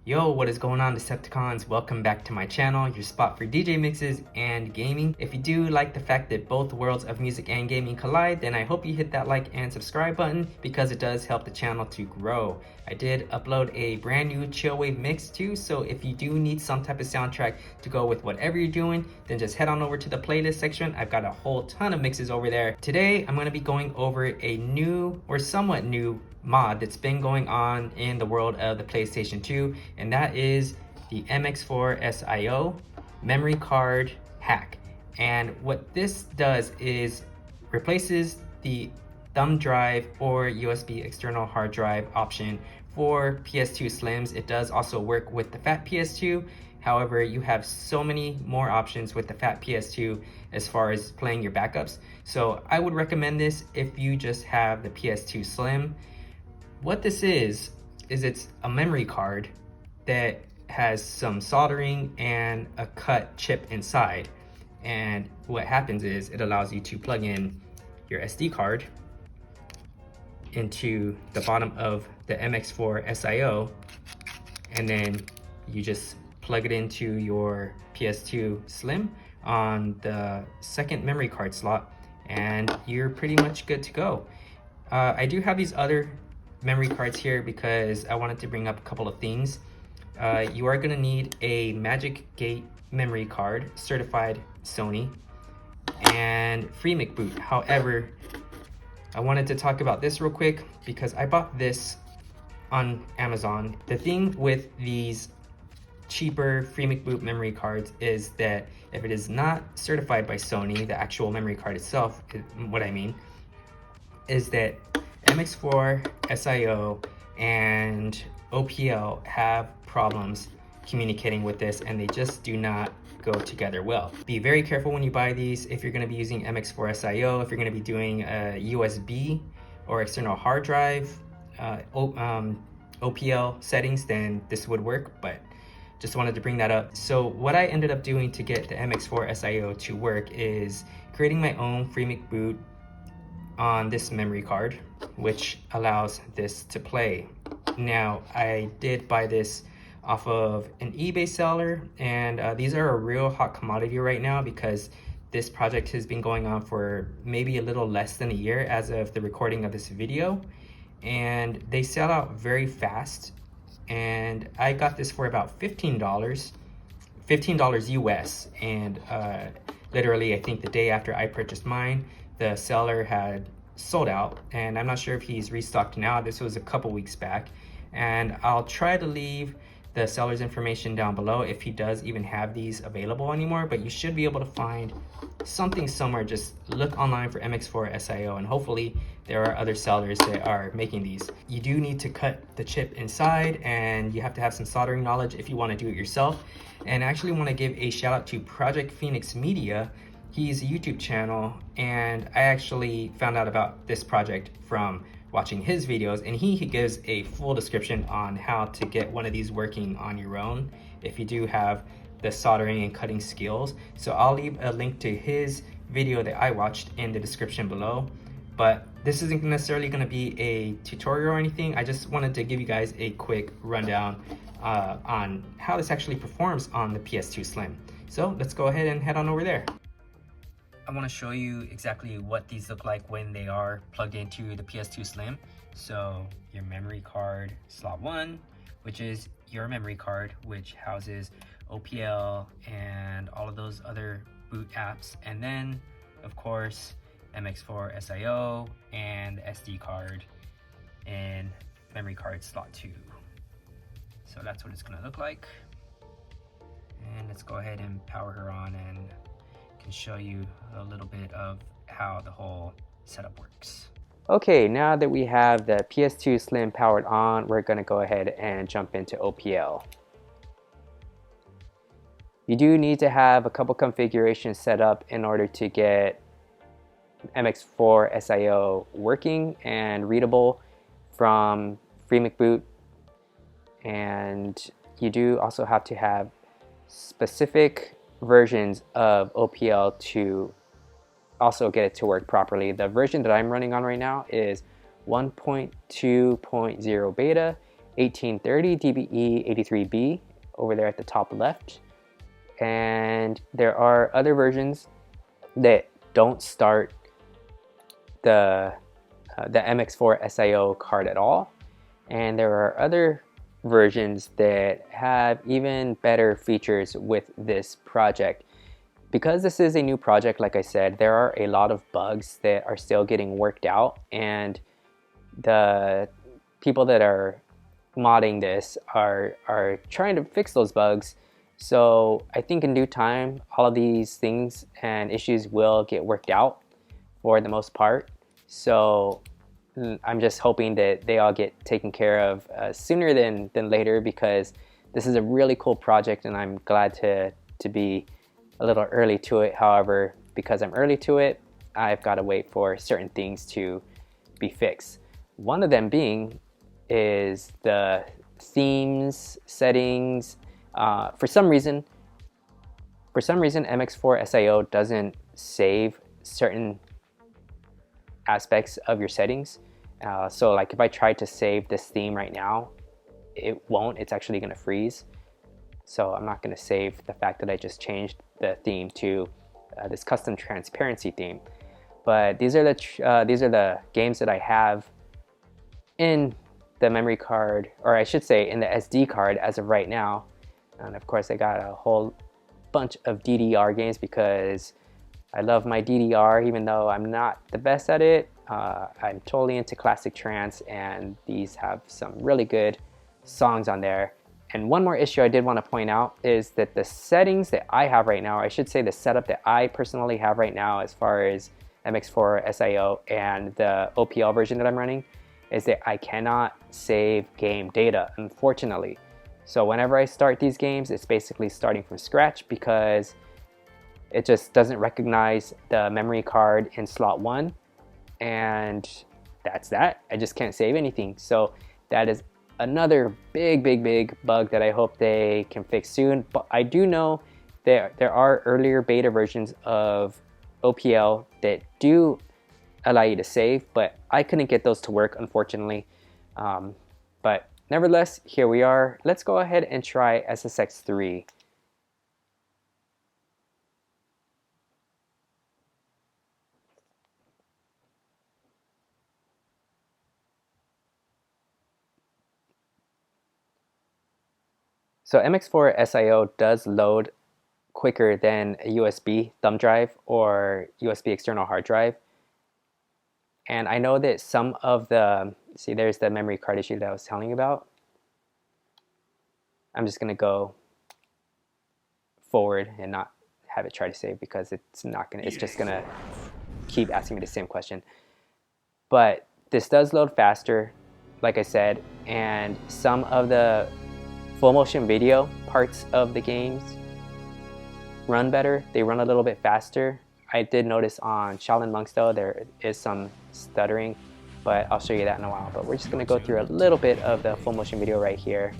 Yo, what is going on, Decepticons? Welcome back to my channel, your spot for DJ mixes and gaming. If you do like the fact that both worlds of music and gaming collide, then I hope you hit that like and subscribe button because it does help the channel to grow. I did upload a brand new chillwave mix too, so if you do need some type of soundtrack to go with whatever you're doing, then just head on over to the playlist section. I've got a whole ton of mixes over there. Today, I'm going to be going over a new or somewhat new mod that's been going on in the world of the PlayStation 2, and that is the MX4SIO memory card hack. And what this does is replaces the thumb drive or USB external hard drive option for PS2 Slims. It does also work with the fat PS2. However, you have so many more options with the fat PS2 as far as playing your backups. So I would recommend this if you just have the PS2 Slim. What this is it's a memory card that has some soldering and a cut chip inside. And what happens is it allows you to plug in your SD card into the bottom of the MX4SIO, and then you just plug it into your PS2 Slim on the second memory card slot, and you're pretty much good to go. I do have these other memory cards here because I wanted to bring up a couple of things. You are going to need a Magic Gate memory card, certified Sony, and free MCBoot. However, I wanted to talk about this real quick because I bought this on Amazon. The thing with these cheaper free MCBoot memory cards is that if it is not certified by Sony, the actual memory card itself, what I mean is that MX4SIO and OPL have problems communicating with this, and they just do not go together well. Be very careful when you buy these. If you're going to be using MX4SIO, if you're going to be doing a USB or external hard drive OPL settings, then this would work, but just wanted to bring that up. So what I ended up doing to get the MX4SIO to work is creating my own free MCBoot on this memory card, which allows this to play. Now, I did buy this off of an eBay seller, and these are a real hot commodity right now because this project has been going on for maybe a little less than a year as of the recording of this video, and they sell out very fast. And I got this for about $15 US, and literally I think the day after I purchased mine, the seller had sold out, and I'm not sure if he's restocked now. This was a couple weeks back, and I'll try to leave the seller's information down below if he does even have these available anymore, but you should be able to find something somewhere. Just look online for MX4SIO, and hopefully there are other sellers that are making these. You do need to cut the chip inside, and you have to have some soldering knowledge if you want to do it yourself. And I actually want to give a shout out to Project Phoenix Media. He's a YouTube channel, and I actually found out about this project from watching his videos, and he gives a full description on how to get one of these working on your own if you do have the soldering and cutting skills. So I'll leave a link to his video that I watched in the description below. But this isn't necessarily going to be a tutorial or anything. I just wanted to give you guys a quick rundown on how this actually performs on the PS2 Slim. So let's go ahead and head on over there. I want to show you exactly what these look like when they are plugged into the PS2 Slim. So your memory card slot 1, which is your memory card, which houses OPL and all of those other boot apps. And then, of course, MX4SIO and SD card in memory card slot 2. So that's what it's going to look like. And let's go ahead and power her on and can show you a little bit of how the whole setup works. Okay, now that we have the PS2 Slim powered on, we're going to go ahead and jump into OPL. You do need to have a couple configurations set up in order to get MX4SIO working and readable from free MCBoot, and you do also have to have specific versions of OPL to also get it to work properly. The version that I'm running on right now is 1.2.0 beta, 1830 DBE 83B over there at the top left. And there are other versions that don't start the MX4SIO card at all. And there are other versions that have even better features with this project. Because this is a new project, like I said, there are a lot of bugs that are still getting worked out, and the people that are modding this are trying to fix those bugs. So I think in due time, all of these things and issues will get worked out for the most part. So I'm just hoping that they all get taken care of sooner than later, because this is a really cool project and I'm glad to be a little early to it. However, because I'm early to it, I've got to wait for certain things to be fixed. One of them being is the themes settings. For some reason MX4SIO doesn't save certain aspects of your settings. So like if I try to save this theme right now, it won't. It's actually going to freeze. So I'm not going to save the fact that I just changed the theme to this custom transparency theme. But these are the games that I have in the memory card, or I should say in the SD card as of right now. And of course I got a whole bunch of DDR games because I love my DDR, even though I'm not the best at it. I'm totally into classic trance, and these have some really good songs on there. And one more issue I did want to point out is that the settings that I have right now, or I should say the setup that I personally have right now as far as MX4SIO and the OPL version that I'm running, is that I cannot save game data, unfortunately. So whenever I start these games, it's basically starting from scratch because it just doesn't recognize the memory card in slot 1, and that's that. I just can't save anything. So that is another big bug that I hope they can fix soon. But I do know there are earlier beta versions of OPL that do allow you to save, but I couldn't get those to work, unfortunately. But nevertheless, here we are. Let's go ahead and try SSX3. So MX4SIO does load quicker than a USB thumb drive or USB external hard drive. And I know that some of the, see, there's the memory card issue that I was telling you about. I'm just gonna go forward and not have it try to save because it's not gonna, it's just gonna keep asking me the same question. But this does load faster, like I said, and some of the full motion video parts of the games run better. They run a little bit faster. I did notice on Shaolin Monks though, there is some stuttering, but I'll show you that in a while. But we're just gonna go through a little bit of the full motion video right here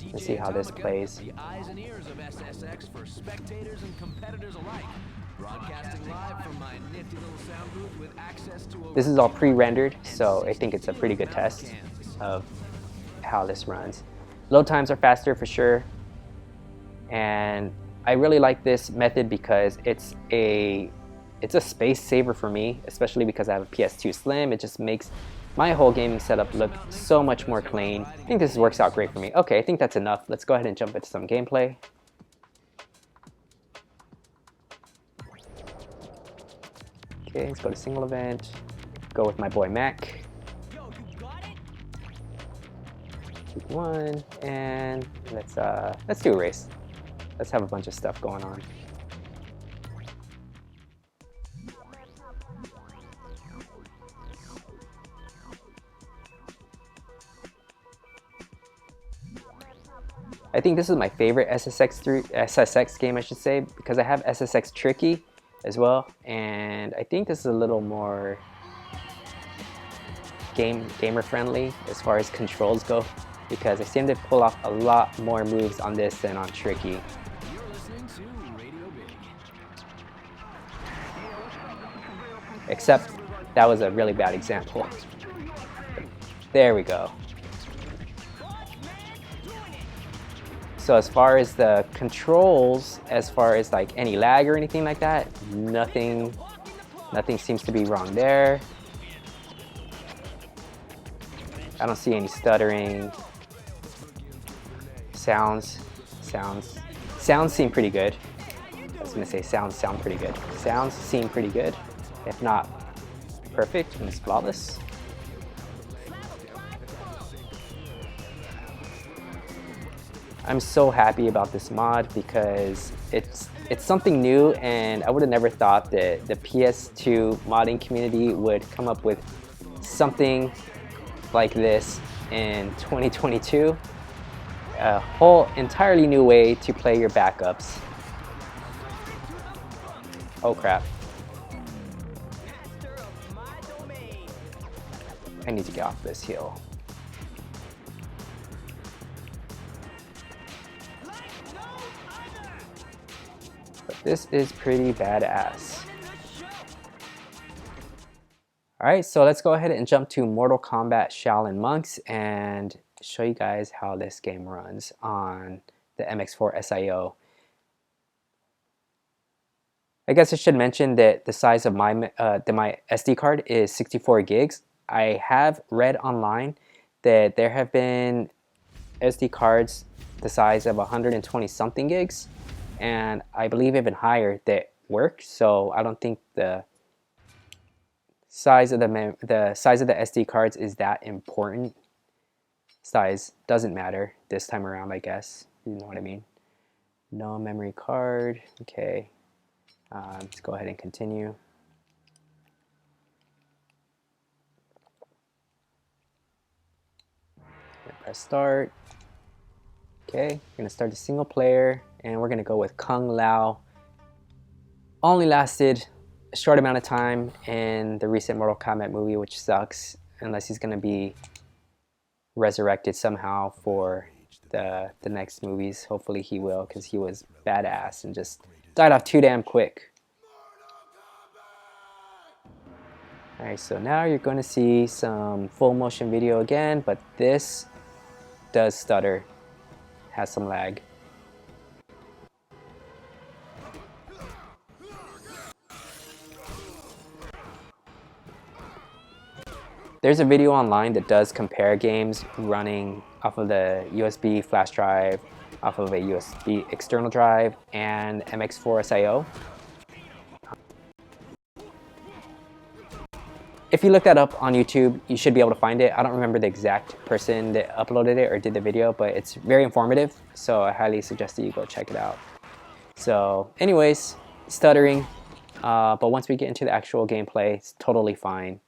and see how this plays. The eyes and ears of SSX for spectators and competitors alike. Broadcasting live from my nifty little sound booth with access to This is all pre-rendered, so I think it's a pretty good test of how this runs. Load times are faster for sure, and I really like this method because it's a space saver for me, especially because I have a PS2 Slim. It just makes my whole gaming setup look so much more clean. I think this works out great for me. Okay, I think that's enough. Let's go ahead and jump into some gameplay. Okay, let's go to single event. Go with my boy Mac. One, and let's do a race. Let's have a bunch of stuff going on. I think this is my favorite SSX game, I should say, because I have SSX Tricky as well, and I think this is a little more gamer friendly as far as controls go, because I seem to pull off a lot more moves on this than on Tricky. You're listening to Radio Big. Except that was a really bad example. There we go. So as far as the controls, as far as like any lag or anything like that, nothing seems to be wrong there. I don't see any stuttering. Sounds seem pretty good. I was gonna say sounds sound pretty good. Sounds seem pretty good. If not perfect, and it's flawless. I'm so happy about this mod because it's something new, and I would have never thought that the PS2 modding community would come up with something like this in 2022. A whole entirely new way to play your backups. Oh crap. I need to get off this hill. But this is pretty badass. Alright, so let's go ahead and jump to Mortal Kombat Shaolin Monks and show you guys how this game runs on the MX4SIO. I guess I should mention that the size of my SD card is 64 gigs. I have read online that there have been SD cards the size of 120 something gigs, and I believe even higher that work. So I don't think the size of the SD cards is that important. Size doesn't matter this time around, I guess. You know what I mean? No memory card. Okay. Let's go ahead and continue. Press start. Okay, we're gonna start the single player, and we're gonna go with Kung Lao. Only lasted a short amount of time in the recent Mortal Kombat movie, which sucks, unless he's gonna be resurrected somehow for the next movies. Hopefully he will, because he was badass and just died off too damn quick. Alright, so now you're going to see some full motion video again, but this does stutter, has some lag. There's a video online that does compare games running off of the USB flash drive, off of a USB external drive, and MX4SIO. If you look that up on YouTube, you should be able to find it. I don't remember the exact person that uploaded it or did the video, but it's very informative, so I highly suggest that you go check it out. So anyways, stuttering, but once we get into the actual gameplay, it's totally fine.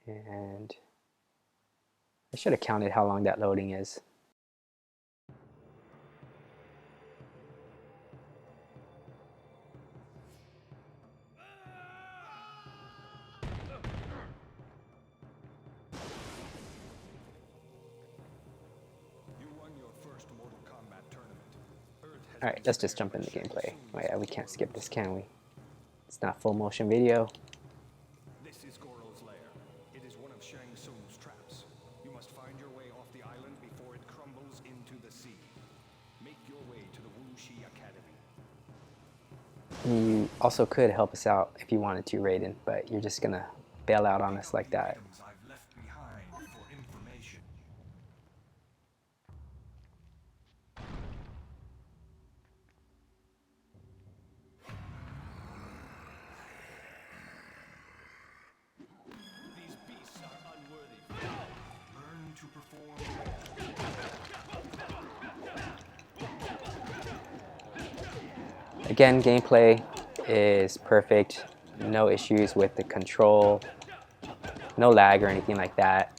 And I should have counted how long that loading is. Alright, let's just jump into gameplay. Oh yeah, we can't skip this, can we? It's not full motion video. This is Goro's lair. It is one of Shang Tsung's traps. You must find your way off the island before it crumbles into the sea. Make your way to the Wuxi Academy. You also could help us out if you wanted to, Raiden, but you're just gonna bail out on us like that. I've left behind for information. These beasts are unworthy. Learn to perform. Again, gameplay is perfect. No issues with the control. No lag or anything like that.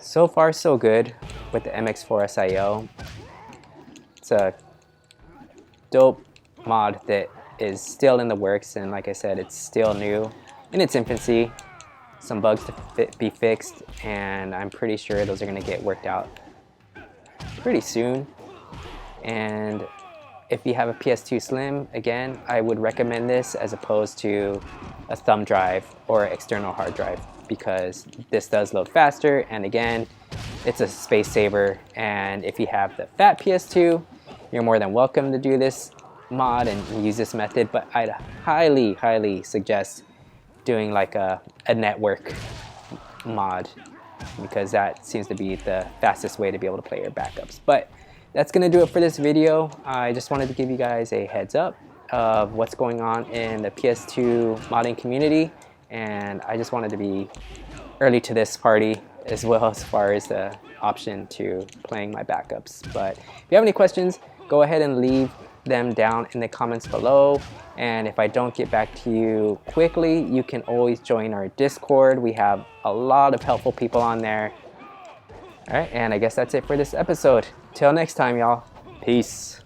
So far, so good with the MX4SIO. It's a dope mod that is still in the works, and like I said, it's still new in its infancy. some bugs to be fixed, and I'm pretty sure those are going to get worked out pretty soon. And if you have a PS2 Slim, again, I would recommend this as opposed to a thumb drive or external hard drive, because this does load faster, and again, it's a space saver. And if you have the fat PS2, you're more than welcome to do this mod and use this method, but I'd highly suggest doing like a network mod, because that seems to be the fastest way to be able to play your backups. But that's gonna do it for this video. I just wanted to give you guys a heads up of what's going on in the PS2 modding community, and I just wanted to be early to this party as well, as far as the option to playing my backups. But if you have any questions, go ahead and leave them down in the comments below, and if I don't get back to you quickly, you can always join our Discord. We have a lot of helpful people on there. All right, and I guess that's it for this episode. Till next time, y'all. Peace.